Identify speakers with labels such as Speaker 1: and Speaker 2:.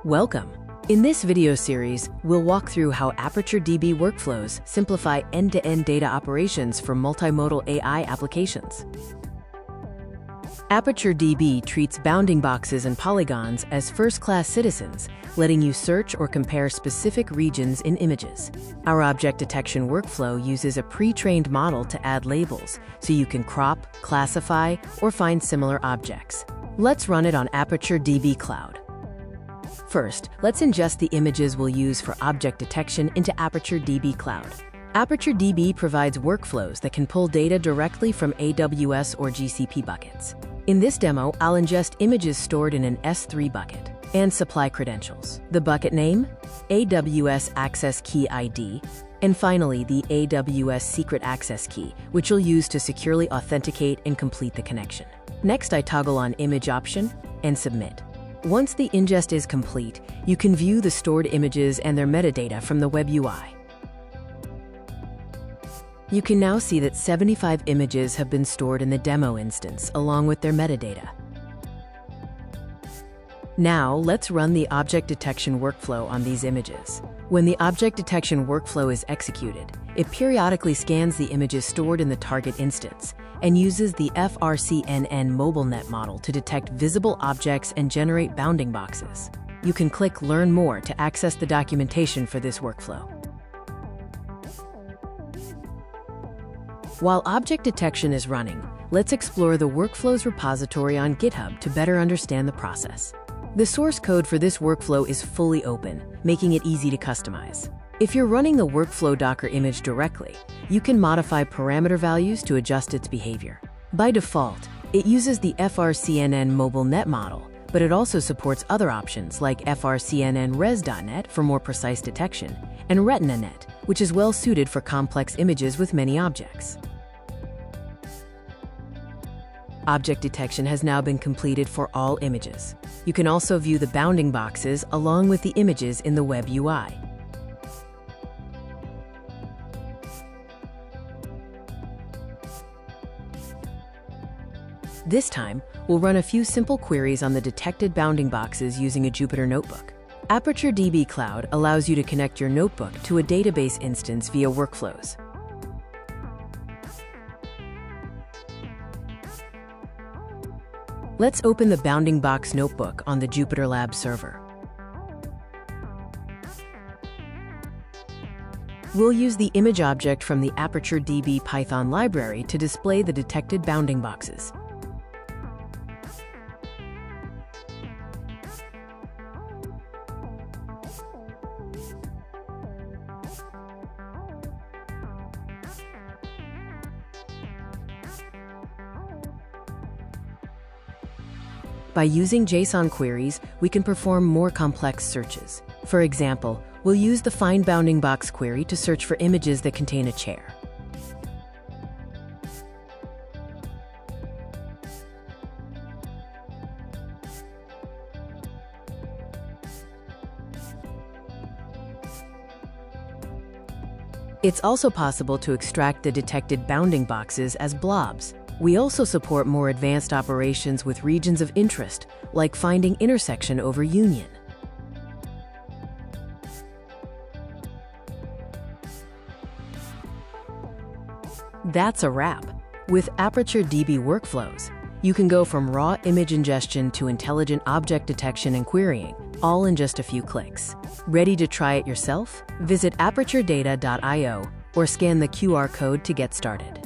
Speaker 1: Welcome! In this video series, we'll walk through how ApertureDB workflows simplify end-to-end data operations for multimodal AI applications. ApertureDB treats bounding boxes and polygons as first-class citizens, letting you search or compare specific regions in images. Our object detection workflow uses a pre-trained model to add labels, so you can crop, classify, or find similar objects. Let's run it on ApertureDB Cloud. First, let's ingest the images we'll use for object detection into ApertureDB Cloud. ApertureDB provides workflows that can pull data directly from AWS or GCP buckets. In this demo, I'll ingest images stored in an S3 bucket and supply credentials. The bucket name, AWS Access Key ID, and finally the AWS Secret Access Key, which you'll use to securely authenticate and complete the connection. Next, I toggle on Image option and Submit. Once the ingest is complete, you can view the stored images and their metadata from the web UI. You can now see that 75 images have been stored in the demo instance, along with their metadata. Now, let's run the object detection workflow on these images. When the object detection workflow is executed, it periodically scans the images stored in the target instance and uses the FRCNN MobileNet model to detect visible objects and generate bounding boxes. You can click Learn More to access the documentation for this workflow. While object detection is running, let's explore the workflows repository on GitHub to better understand the process. The source code for this workflow is fully open, making it easy to customize. If you're running the workflow Docker image directly, you can modify parameter values to adjust its behavior. By default, it uses the FRCNN MobileNet model, but it also supports other options like FRCNN Res.net for more precise detection, and RetinaNet, which is well suited for complex images with many objects. Object detection has now been completed for all images. You can also view the bounding boxes along with the images in the web UI. This time, we'll run a few simple queries on the detected bounding boxes using a Jupyter notebook. ApertureDB Cloud allows you to connect your notebook to a database instance via workflows. Let's open the bounding box notebook on the Jupyter Lab server. We'll use the image object from the ApertureDB Python library to display the detected bounding boxes. By using JSON queries, we can perform more complex searches. For example, we'll use the Find Bounding Box query to search for images that contain a chair. It's also possible to extract the detected bounding boxes as blobs. We also support more advanced operations with regions of interest, like finding intersection over union. That's a wrap. With ApertureDB workflows, you can go from raw image ingestion to intelligent object detection and querying, all in just a few clicks. Ready to try it yourself? Visit aperturedata.io or scan the QR code to get started.